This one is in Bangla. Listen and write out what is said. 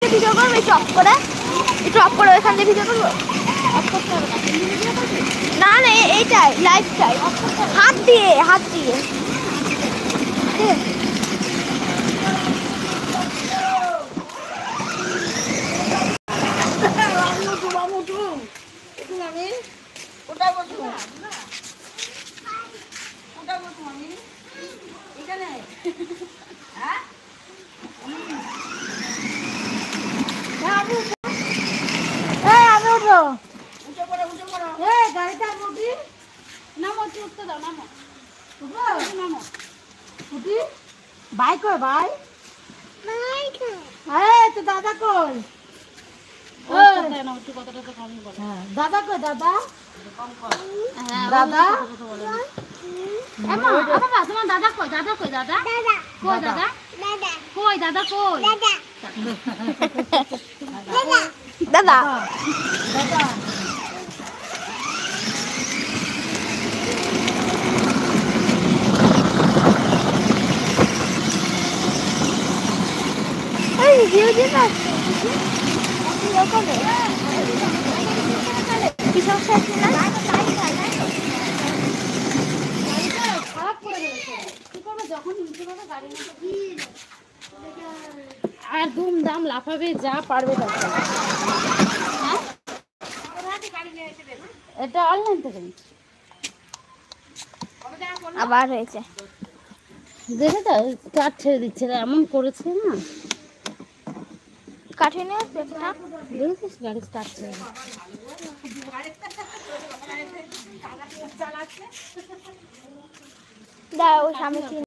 ভিডিও করবো একটু অফ করে ওইখান দিয়ে ভিডিও করবো। না না এইটাই লাইভ চাই, হাত দিয়ে ভাই কই ভাই? তো দাদা কই? দাদা কই দাদা? দাদা তোমার দাদা কই? দাদা কই? দাদা কই? দাদা কই? দাদা কই? দাদা দাদা ভিডিও দিতে কি সমস্যা আছে না? আর ধুমধাম লাফাবে যা পারবে। এটা অনলাইন থেকে আবার হয়েছে, দেখে তো কাঠ ছেড়ে দিচ্ছে, এমন করেছে না। কাঠে নিয়ে দেখেছিস গাড়ি স্টার্ট ছেড়ে দাঁড়া ওই সামনে